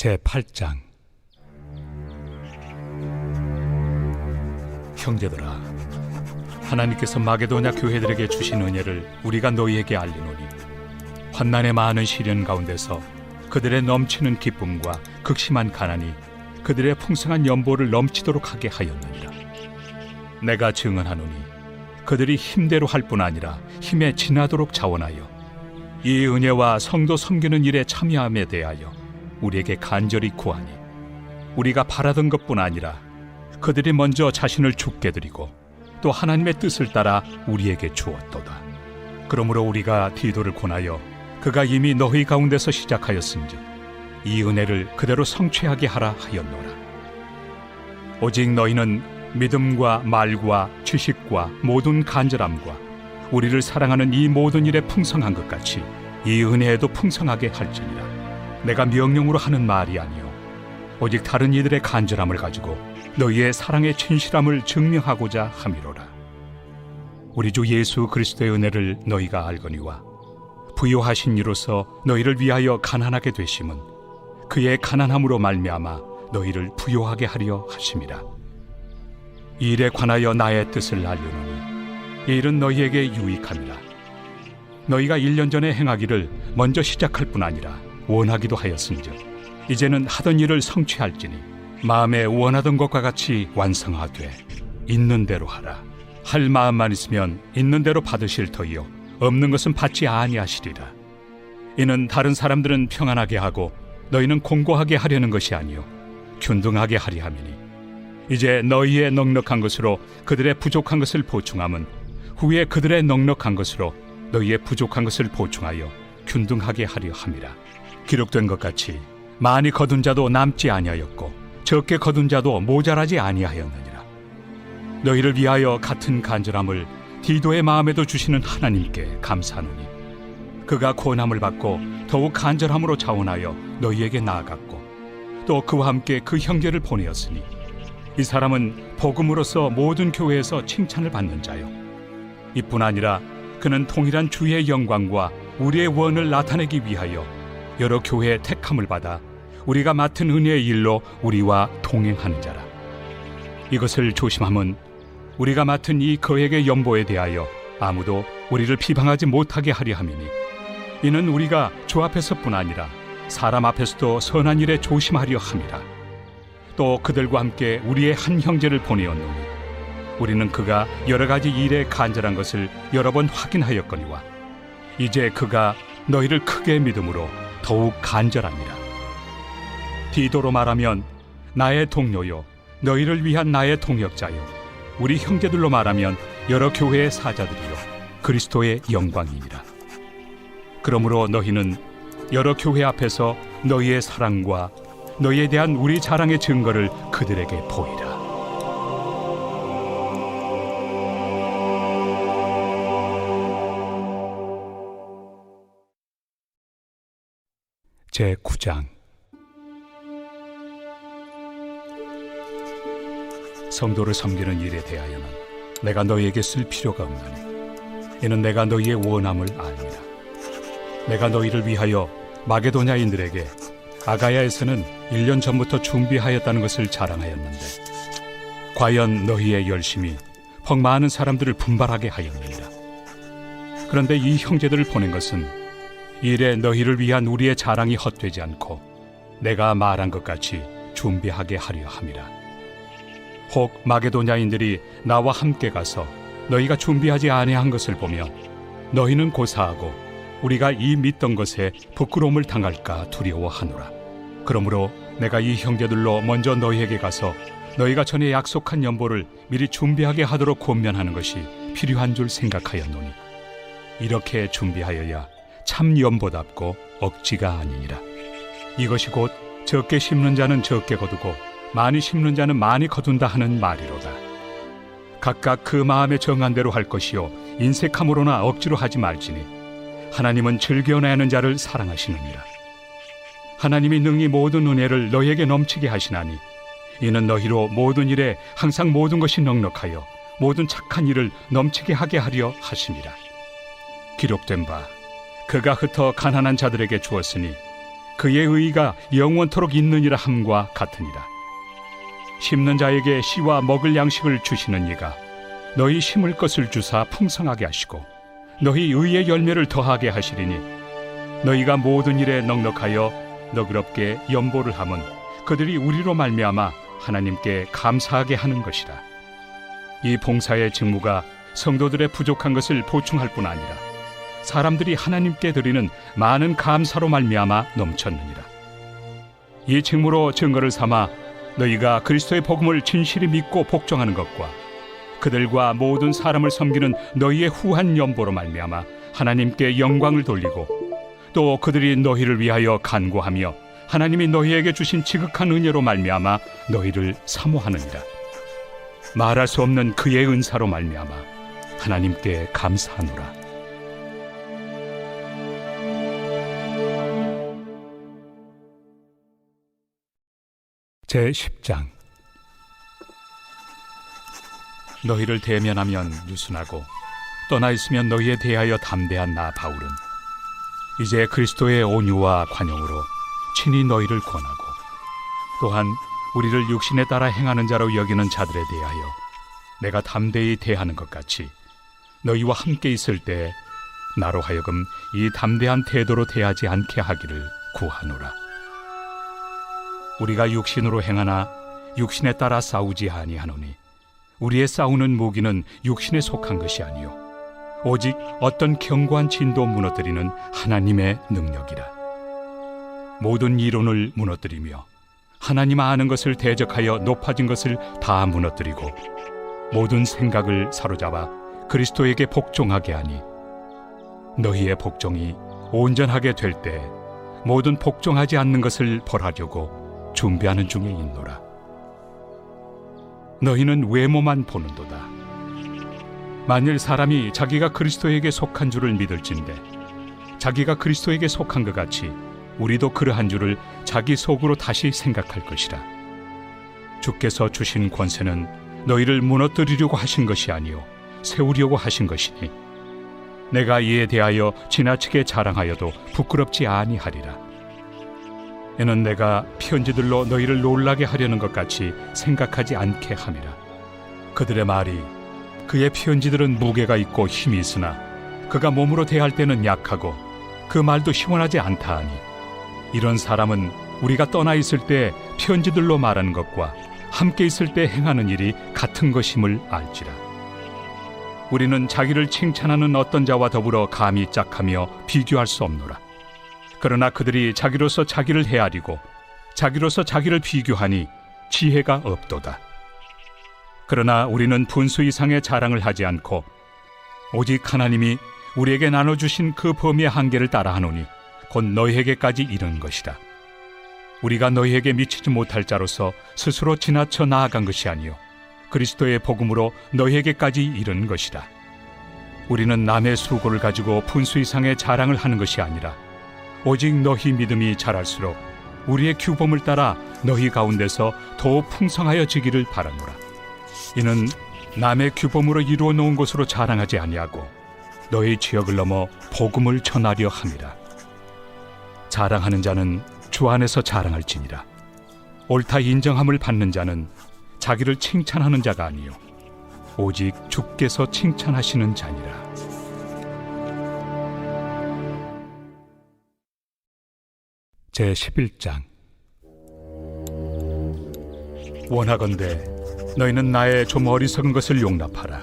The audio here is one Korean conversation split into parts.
제8장. 형제들아, 하나님께서 마게도냐 교회들에게 주신 은혜를 우리가 너희에게 알리노니, 환난의 많은 시련 가운데서 그들의 넘치는 기쁨과 극심한 가난이 그들의 풍성한 연보를 넘치도록 하게 하였느니라. 내가 증언하노니 그들이 힘대로 할 뿐 아니라 힘에 지나도록 자원하여 이 은혜와 성도 섬기는 일에 참여함에 대하여 우리에게 간절히 구하니, 우리가 바라던 것뿐 아니라 그들이 먼저 자신을 죽게 드리고 또 하나님의 뜻을 따라 우리에게 주었도다. 그러므로 우리가 디도를 권하여 그가 이미 너희 가운데서 시작하였은즉 이 은혜를 그대로 성취하게 하라 하였노라. 오직 너희는 믿음과 말과 지식과 모든 간절함과 우리를 사랑하는 이 모든 일에 풍성한 것 같이 이 은혜에도 풍성하게 할지니라. 내가 명령으로 하는 말이 아니요 오직 다른 이들의 간절함을 가지고 너희의 사랑의 진실함을 증명하고자 함이로라. 우리 주 예수 그리스도의 은혜를 너희가 알거니와 부요하신 이로서 너희를 위하여 가난하게 되심은 그의 가난함으로 말미암아 너희를 부요하게 하려 하심이라. 이 일에 관하여 나의 뜻을 알려노니 이 일은 너희에게 유익함이라. 너희가 1년 전에 행하기를 먼저 시작할 뿐 아니라 원하기도 하였은즉 이제는 하던 일을 성취할지니 마음에 원하던 것과 같이 완성하되 있는 대로 하라. 할 마음만 있으면 있는 대로 받으실 터이요 없는 것은 받지 아니하시리라. 이는 다른 사람들은 평안하게 하고 너희는 공고하게 하려는 것이 아니요 균등하게 하려 함이니, 이제 너희의 넉넉한 것으로 그들의 부족한 것을 보충함은 후에 그들의 넉넉한 것으로 너희의 부족한 것을 보충하여 균등하게 하려 함이라. 기록된 것 같이 많이 거둔 자도 남지 아니하였고 적게 거둔 자도 모자라지 아니하였느니라. 너희를 위하여 같은 간절함을 디도의 마음에도 주시는 하나님께 감사하노니, 그가 고난을 받고 더욱 간절함으로 자원하여 너희에게 나아갔고 또 그와 함께 그 형제를 보내었으니 이 사람은 복음으로서 모든 교회에서 칭찬을 받는 자요 이뿐 아니라 그는 통일한 주의 영광과 우리의 원을 나타내기 위하여 여러 교회의 택함을 받아 우리가 맡은 은혜의 일로 우리와 동행하는 자라. 이것을 조심함은 우리가 맡은 이 거액의 연보에 대하여 아무도 우리를 비방하지 못하게 하려 함이니, 이는 우리가 주 앞에서뿐 아니라 사람 앞에서도 선한 일에 조심하려 함이라. 또 그들과 함께 우리의 한 형제를 보내었노니 우리는 그가 여러 가지 일에 간절한 것을 여러 번 확인하였거니와 이제 그가 너희를 크게 믿음으로 더욱 간절하니라. 디도로 말하면 나의 동료요 너희를 위한 나의 동역자요 우리 형제들로 말하면 여러 교회의 사자들이요 그리스도의 영광이니라. 그러므로 너희는 여러 교회 앞에서 너희의 사랑과 너희에 대한 우리 자랑의 증거를 그들에게 보이라. 제9장. 성도를 섬기는 일에 대하여는 내가 너희에게 쓸 필요가 없나니, 이는 내가 너희의 원함을 아니라. 내가 너희를 위하여 마게도냐인들에게 아가야에서는 1년 전부터 준비하였다는 것을 자랑하였는데, 과연 너희의 열심이 퍽 많은 사람들을 분발하게 하였느니라. 그런데 이 형제들을 보낸 것은 이 일에 너희를 위한 우리의 자랑이 헛되지 않고 내가 말한 것 같이 준비하게 하려 함이라. 혹 마게도냐인들이 나와 함께 가서 너희가 준비하지 아니한 것을 보며 너희는 고사하고 우리가 이 믿던 것에 부끄러움을 당할까 두려워하노라. 그러므로 내가 이 형제들로 먼저 너희에게 가서 너희가 전에 약속한 연보를 미리 준비하게 하도록 권면하는 것이 필요한 줄 생각하였노니, 이렇게 준비하여야 참 연보답고 억지가 아니니라. 이것이 곧 적게 심는 자는 적게 거두고 많이 심는 자는 많이 거둔다 하는 말이로다. 각각 그 마음에 정한 대로 할 것이요 인색함으로나 억지로 하지 말지니 하나님은 즐겨내는 자를 사랑하시느니라. 하나님이 능히 모든 은혜를 너희에게 넘치게 하시나니, 이는 너희로 모든 일에 항상 모든 것이 넉넉하여 모든 착한 일을 넘치게 하게 하려 하심이라. 기록된 바 그가 흩어 가난한 자들에게 주었으니 그의 의가 영원토록 있느니라 함과 같으니라. 심는 자에게 씨와 먹을 양식을 주시는 이가 너희 심을 것을 주사 풍성하게 하시고 너희 의의 열매를 더하게 하시리니 너희가 모든 일에 넉넉하여 너그럽게 연보를 함은 그들이 우리로 말미암아 하나님께 감사하게 하는 것이라. 이 봉사의 직무가 성도들의 부족한 것을 보충할 뿐 아니라 사람들이 하나님께 드리는 많은 감사로 말미암아 넘쳤느니라. 이 직무로 증거를 삼아 너희가 그리스도의 복음을 진실히 믿고 복종하는 것과 그들과 모든 사람을 섬기는 너희의 후한 연보로 말미암아 하나님께 영광을 돌리고 또 그들이 너희를 위하여 간구하며 하나님이 너희에게 주신 지극한 은혜로 말미암아 너희를 사모하느니라. 말할 수 없는 그의 은사로 말미암아 하나님께 감사하노라. 제10장. 너희를 대면하면 유순하고 떠나 있으면 너희에 대하여 담대한 나 바울은 이제 그리스도의 온유와 관용으로 친히 너희를 권하고 또한 우리를 육신에 따라 행하는 자로 여기는 자들에 대하여 내가 담대히 대하는 것 같이 너희와 함께 있을 때 나로 하여금 이 담대한 태도로 대하지 않게 하기를 구하노라. 우리가 육신으로 행하나 육신에 따라 싸우지 아니하노니 우리의 싸우는 무기는 육신에 속한 것이 아니요 오직 어떤 견고한 진도 무너뜨리는 하나님의 능력이라. 모든 이론을 무너뜨리며 하나님 아는 것을 대적하여 높아진 것을 다 무너뜨리고 모든 생각을 사로잡아 그리스도에게 복종하게 하니 너희의 복종이 온전하게 될 때 모든 복종하지 않는 것을 벌하려고 준비하는 중에 있노라. 너희는 외모만 보는도다. 만일 사람이 자기가 그리스도에게 속한 줄을 믿을진대 자기가 그리스도에게 속한 것 같이 우리도 그러한 줄을 자기 속으로 다시 생각할 것이라. 주께서 주신 권세는 너희를 무너뜨리려고 하신 것이 아니요 세우려고 하신 것이니 내가 이에 대하여 지나치게 자랑하여도 부끄럽지 아니하리라. 이는 내가 편지들로 너희를 놀라게 하려는 것 같이 생각하지 않게 함이라. 그들의 말이 그의 편지들은 무게가 있고 힘이 있으나 그가 몸으로 대할 때는 약하고 그 말도 시원하지 않다 하니 이런 사람은 우리가 떠나 있을 때 편지들로 말하는 것과 함께 있을 때 행하는 일이 같은 것임을 알지라. 우리는 자기를 칭찬하는 어떤 자와 더불어 감히 짝하며 비교할 수 없노라. 그러나 그들이 자기로서 자기를 헤아리고 자기로서 자기를 비교하니 지혜가 없도다. 그러나 우리는 분수 이상의 자랑을 하지 않고 오직 하나님이 우리에게 나눠주신 그 범위의 한계를 따라하노니 곧 너희에게까지 이른 것이라. 우리가 너희에게 미치지 못할 자로서 스스로 지나쳐 나아간 것이 아니요 그리스도의 복음으로 너희에게까지 이른 것이라. 우리는 남의 수고를 가지고 분수 이상의 자랑을 하는 것이 아니라 오직 너희 믿음이 자랄수록 우리의 규범을 따라 너희 가운데서 더욱 풍성하여지기를 바라노라. 이는 남의 규범으로 이루어 놓은 것으로 자랑하지 아니하고 너희 지역을 넘어 복음을 전하려 함이라. 자랑하는 자는 주 안에서 자랑할지니라. 옳다 인정함을 받는 자는 자기를 칭찬하는 자가 아니요 오직 주께서 칭찬하시는 자니라. 제11장. 원하건대 너희는 나의 좀 어리석은 것을 용납하라.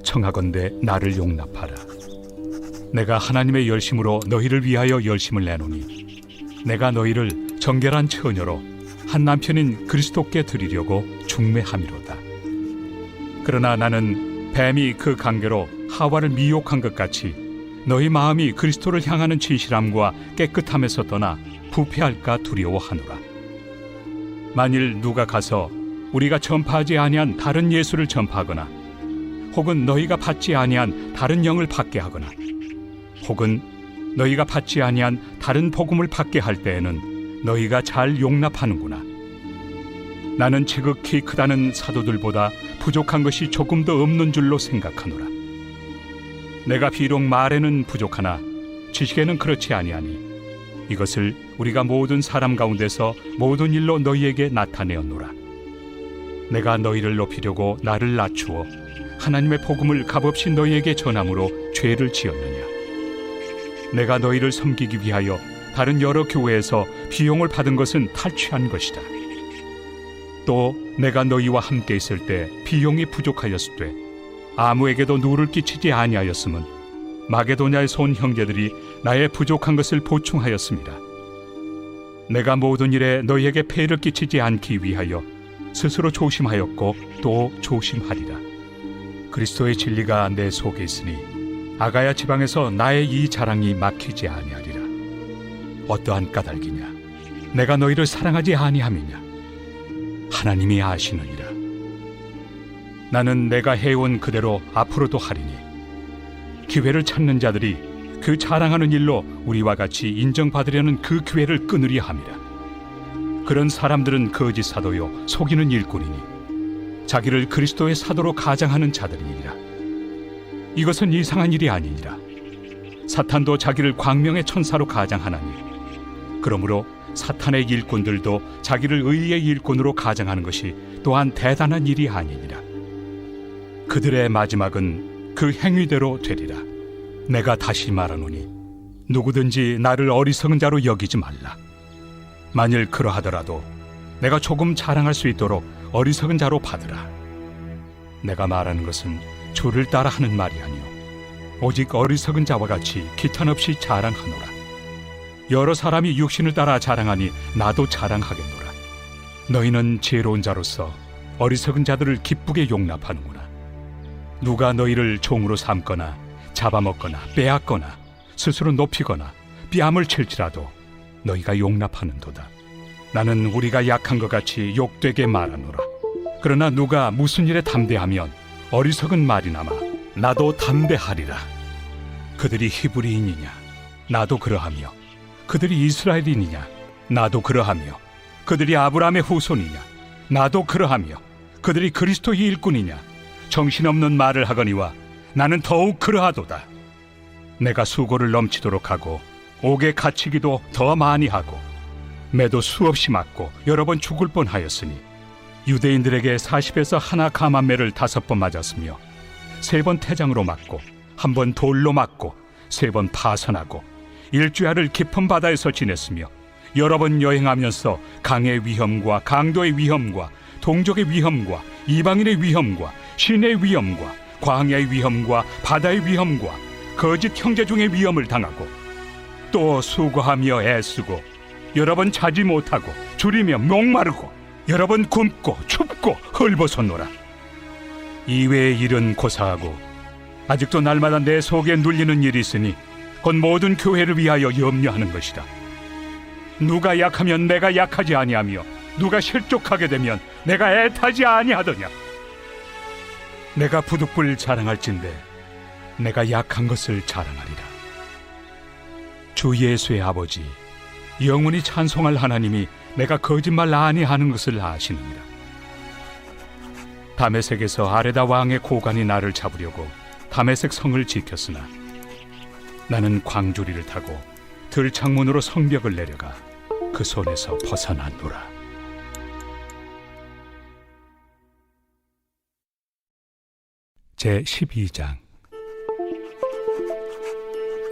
청하건대 나를 용납하라. 내가 하나님의 열심으로 너희를 위하여 열심을 내노니 내가 너희를 정결한 처녀로 한 남편인 그리스도께 드리려고 중매함이로다. 그러나 나는 뱀이 그 관계로 하와를 미혹한 것 같이 너희 마음이 그리스도를 향하는 진실함과 깨끗함에서 떠나 부패할까 두려워하노라. 만일 누가 가서 우리가 전파하지 아니한 다른 예수를 전파하거나 혹은 너희가 받지 아니한 다른 영을 받게 하거나 혹은 너희가 받지 아니한 다른 복음을 받게 할 때에는 너희가 잘 용납하는구나. 나는 지극히 크다는 사도들보다 부족한 것이 조금도 없는 줄로 생각하노라. 내가 비록 말에는 부족하나 지식에는 그렇지 아니하니 이것을 우리가 모든 사람 가운데서 모든 일로 너희에게 나타내었노라. 내가 너희를 높이려고 나를 낮추어 하나님의 복음을 값없이 너희에게 전함으로 죄를 지었느냐? 내가 너희를 섬기기 위하여 다른 여러 교회에서 비용을 받은 것은 탈취한 것이다. 또 내가 너희와 함께 있을 때 비용이 부족하였으되 아무에게도 누를 끼치지 아니하였음은 마게도냐에서 온 형제들이 나의 부족한 것을 보충하였습니다. 내가 모든 일에 너희에게 폐를 끼치지 않기 위하여 스스로 조심하였고 또 조심하리라. 그리스도의 진리가 내 속에 있으니 아가야 지방에서 나의 이 자랑이 막히지 아니하리라. 어떠한 까닭이냐? 내가 너희를 사랑하지 아니함이냐? 하나님이 아시느니라. 나는 내가 해온 그대로 앞으로도 하리니 기회를 찾는 자들이 그 자랑하는 일로 우리와 같이 인정받으려는 그 기회를 끊으려 함이라. 그런 사람들은 거짓 사도요 속이는 일꾼이니 자기를 그리스도의 사도로 가장하는 자들이니라. 이것은 이상한 일이 아니니라. 사탄도 자기를 광명의 천사로 가장하나니 그러므로 사탄의 일꾼들도 자기를 의의 일꾼으로 가장하는 것이 또한 대단한 일이 아니니라. 그들의 마지막은 그 행위대로 되리라. 내가 다시 말하노니 누구든지 나를 어리석은 자로 여기지 말라. 만일 그러하더라도 내가 조금 자랑할 수 있도록 어리석은 자로 받으라. 내가 말하는 것은 주를 따라 하는 말이 아니요 오직 어리석은 자와 같이 기탄 없이 자랑하노라. 여러 사람이 육신을 따라 자랑하니 나도 자랑하겠노라. 너희는 지혜로운 자로서 어리석은 자들을 기쁘게 용납하는구나. 누가 너희를 종으로 삼거나 잡아먹거나 빼앗거나 스스로 높이거나 뺨을 칠지라도 너희가 용납하는도다. 나는 우리가 약한 것 같이 욕되게 말하노라. 그러나 누가 무슨 일에 담대하면 어리석은 말이나마 나도 담대하리라. 그들이 히브리인이냐? 나도 그러하며 그들이 이스라엘인이냐? 나도 그러하며 그들이 아브라함의 후손이냐? 나도 그러하며 그들이 그리스도의 일꾼이냐? 정신없는 말을 하거니와 나는 더욱 그러하도다. 내가 수고를 넘치도록 하고 옥에 갇히기도 더 많이 하고 매도 수없이 맞고 여러 번 죽을 뻔하였으니 유대인들에게 40에서 하나 감한매를 5번 맞았으며 3번 태장으로 맞고 1번 돌로 맞고 3번 파선하고 일주야를 깊은 바다에서 지냈으며 여러 번 여행하면서 강의 위험과 강도의 위험과 동족의 위험과 이방인의 위험과 신의 위험과 광야의 위험과 바다의 위험과 거짓 형제 중의 위험을 당하고 또 수고하며 애쓰고 여러 번 자지 못하고 줄이며 목마르고 여러 번 굶고 춥고 헐벗었노라. 이외의 일은 고사하고 아직도 날마다 내 속에 눌리는 일이 있으니 곧 모든 교회를 위하여 염려하는 것이다. 누가 약하면 내가 약하지 아니하며 누가 실족하게 되면 내가 애타지 아니하더냐. 내가 부득불 자랑할진대 내가 약한 것을 자랑하리라. 주 예수의 아버지 영원히 찬송할 하나님이 내가 거짓말 아니하는 것을 아시느니라. 다메섹에서 아레다 왕의 고관이 나를 잡으려고 다메섹 성을 지켰으나 나는 광주리를 타고 들창문으로 성벽을 내려가 그 손에서 벗어났노라. 제12장.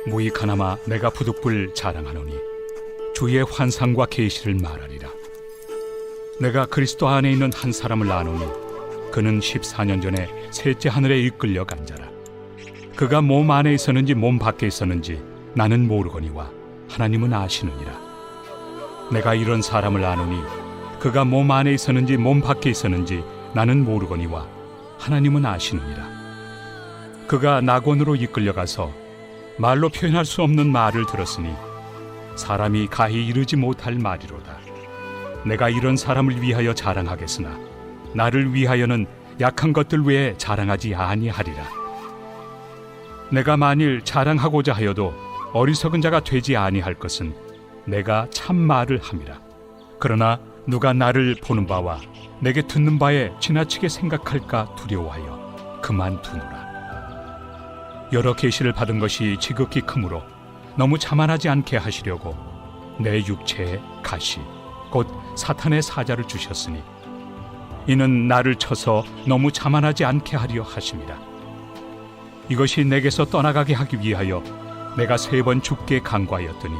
무익하나마 내가 부득불 자랑하노니 주의 환상과 계시를 말하리라. 내가 그리스도 안에 있는 한 사람을 아노니 그는 14년 전에 셋째 하늘에 이끌려 간 자라. 그가 몸 안에 있었는지 몸 밖에 있었는지 나는 모르거니와 하나님은 아시느니라. 내가 이런 사람을 아노니 그가 몸 안에 있었는지 몸 밖에 있었는지 나는 모르거니와 하나님은 아시느니라. 그가 낙원으로 이끌려가서 말로 표현할 수 없는 말을 들었으니 사람이 가히 이르지 못할 말이로다. 내가 이런 사람을 위하여 자랑하겠으나 나를 위하여는 약한 것들 외에 자랑하지 아니하리라. 내가 만일 자랑하고자 하여도 어리석은 자가 되지 아니할 것은 내가 참 말을 함이라. 그러나 누가 나를 보는 바와 내게 듣는 바에 지나치게 생각할까 두려워하여 그만두노라. 여러 계시를 받은 것이 지극히 크므로 너무 자만하지 않게 하시려고 내 육체에 가시 곧 사탄의 사자를 주셨으니 이는 나를 쳐서 너무 자만하지 않게 하려 하심이라. 이것이 내게서 떠나가게 하기 위하여 내가 3번 주께 간구하였더니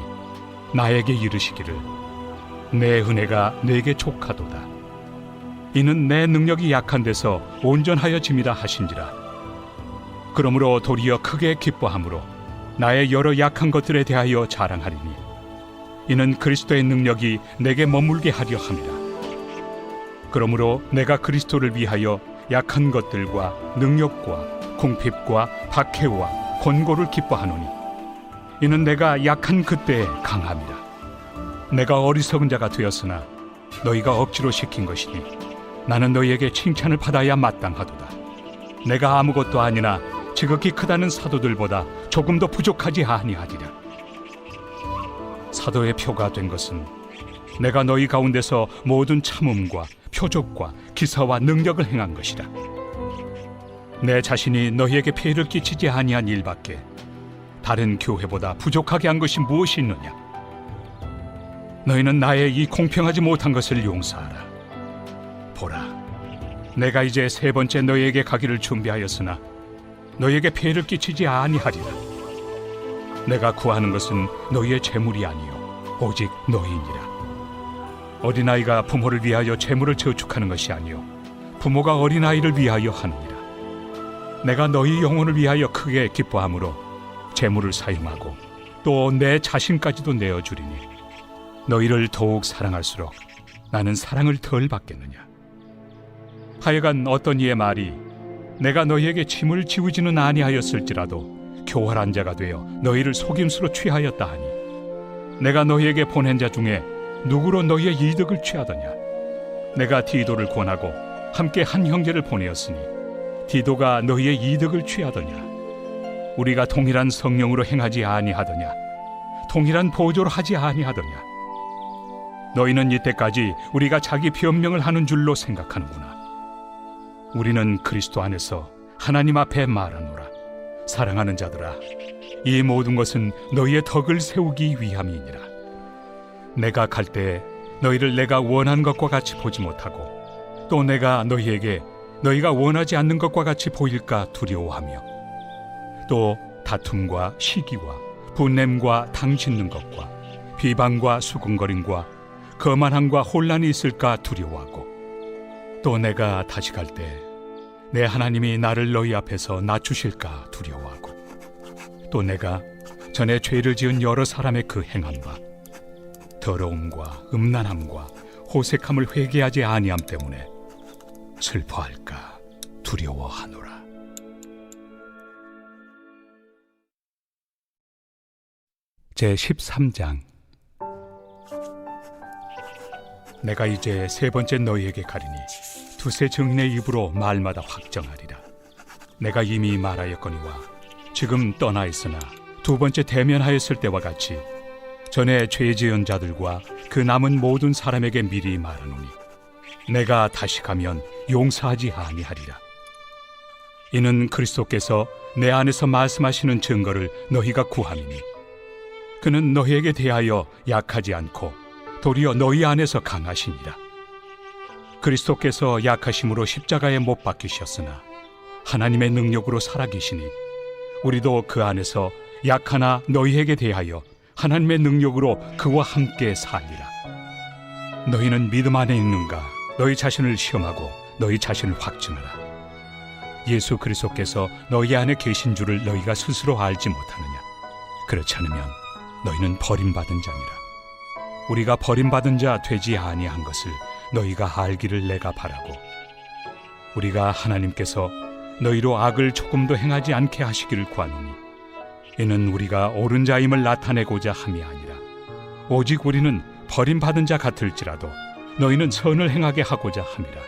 나에게 이르시기를 내 은혜가 내게 족하도다. 이는 내 능력이 약한 데서 온전하여짐이라 하신지라. 그러므로 도리어 크게 기뻐함으로 나의 여러 약한 것들에 대하여 자랑하리니 이는 그리스도의 능력이 내게 머물게 하려 함이라. 그러므로 내가 그리스도를 위하여 약한 것들과 능력과 궁핍과 박해와 권고를 기뻐하노니 이는 내가 약한 그때에 강함이라. 내가 어리석은 자가 되었으나 너희가 억지로 시킨 것이니 나는 너희에게 칭찬을 받아야 마땅하도다. 내가 아무것도 아니나 지극히 크다는 사도들보다 조금 더 부족하지 아니하리라. 사도의 표가 된 것은 내가 너희 가운데서 모든 참음과 표적과 기사와 능력을 행한 것이라. 내 자신이 너희에게 피해를 끼치지 아니한 일밖에 다른 교회보다 부족하게 한 것이 무엇이 있느냐? 너희는 나의 이 공평하지 못한 것을 용서하라. 보라, 내가 이제 3번째 너희에게 가기를 준비하였으나 너희에게 피해를 끼치지 아니하리라. 내가 구하는 것은 너희의 재물이 아니요 오직 너희니라. 어린아이가 부모를 위하여 재물을 저축하는 것이 아니요 부모가 어린아이를 위하여 하느니라. 내가 너희 영혼을 위하여 크게 기뻐함으로 재물을 사용하고 또 내 자신까지도 내어주리니 너희를 더욱 사랑할수록 나는 사랑을 덜 받겠느냐. 하여간 어떤 이의 말이 내가 너희에게 짐을 지우지는 아니하였을지라도 교활한 자가 되어 너희를 속임수로 취하였다 하니 내가 너희에게 보낸 자 중에 누구로 너희의 이득을 취하더냐. 내가 디도를 권하고 함께 한 형제를 보내었으니 디도가 너희의 이득을 취하더냐. 우리가 동일한 성령으로 행하지 아니하더냐. 동일한 보조로 하지 아니하더냐. 너희는 이때까지 우리가 자기 변명을 하는 줄로 생각하는구나. 우리는 그리스도 안에서 하나님 앞에 말하노라. 사랑하는 자들아, 이 모든 것은 너희의 덕을 세우기 위함이니라. 내가 갈 때 너희를 내가 원하는 것과 같이 보지 못하고 또 내가 너희에게 너희가 원하지 않는 것과 같이 보일까 두려워하며 또 다툼과 시기와 분냄과 당짓는 것과 비방과 수군거림과 거만함과 혼란이 있을까 두려워하고 또 내가 다시 갈 때 내 하나님이 나를 너희 앞에서 낮추실까 두려워하고 또 내가 전에 죄를 지은 여러 사람의 그 행함과 더러움과 음란함과 호색함을 회개하지 아니함 때문에 슬퍼할까 두려워하노라. 제13장. 내가 이제 3번째 너희에게 가리니 두세 증인의 입으로 말마다 확정하리라. 내가 이미 말하였거니와 지금 떠나 있으나 2번째 대면하였을 때와 같이 전에 죄 지은 자들과 그 남은 모든 사람에게 미리 말하노니 내가 다시 가면 용서하지 아니하리라. 이는 그리스도께서 내 안에서 말씀하시는 증거를 너희가 구함이니 그는 너희에게 대하여 약하지 않고 도리어 너희 안에서 강하시니라. 그리스도께서 약하심으로 십자가에 못 박히셨으나 하나님의 능력으로 살아계시니 우리도 그 안에서 약하나 너희에게 대하여 하나님의 능력으로 그와 함께 살리라. 너희는 믿음 안에 있는가? 너희 자신을 시험하고 너희 자신을 확증하라. 예수 그리스도께서 너희 안에 계신 줄을 너희가 스스로 알지 못하느냐? 그렇지 않으면 너희는 버림받은 자니라. 우리가 버림받은 자 되지 아니한 것을 너희가 알기를 내가 바라고 우리가 하나님께서 너희로 악을 조금도 행하지 않게 하시기를 구하노니 이는 우리가 옳은 자임을 나타내고자 함이 아니라 오직 우리는 버림받은 자 같을지라도 너희는 선을 행하게 하고자 함이라.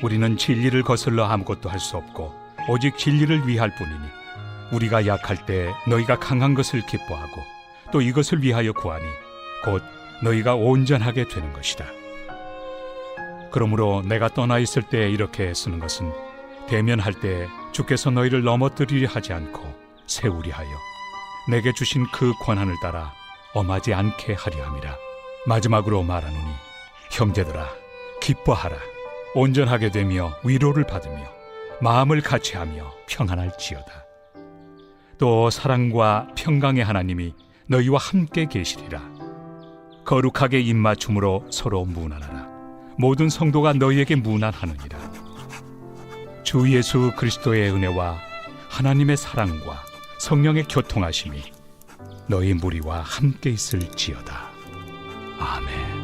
우리는 진리를 거슬러 아무것도 할 수 없고 오직 진리를 위할 뿐이니 우리가 약할 때 너희가 강한 것을 기뻐하고 또 이것을 위하여 구하니 곧 너희가 온전하게 되는 것이다. 그러므로 내가 떠나 있을 때 이렇게 쓰는 것은 대면할 때 주께서 너희를 넘어뜨리려 하지 않고 세우리 하여 내게 주신 그 권한을 따라 엄하지 않게 하려 함이라. 마지막으로 말하노니 형제들아 기뻐하라. 온전하게 되며 위로를 받으며 마음을 같이하며 평안할지어다. 또 사랑과 평강의 하나님이 너희와 함께 계시리라. 거룩하게 입맞춤으로 서로 문안하라. 모든 성도가 너희에게 문안하느니라. 주 예수 그리스도의 은혜와 하나님의 사랑과 성령의 교통하심이 너희 무리와 함께 있을지어다. 아멘.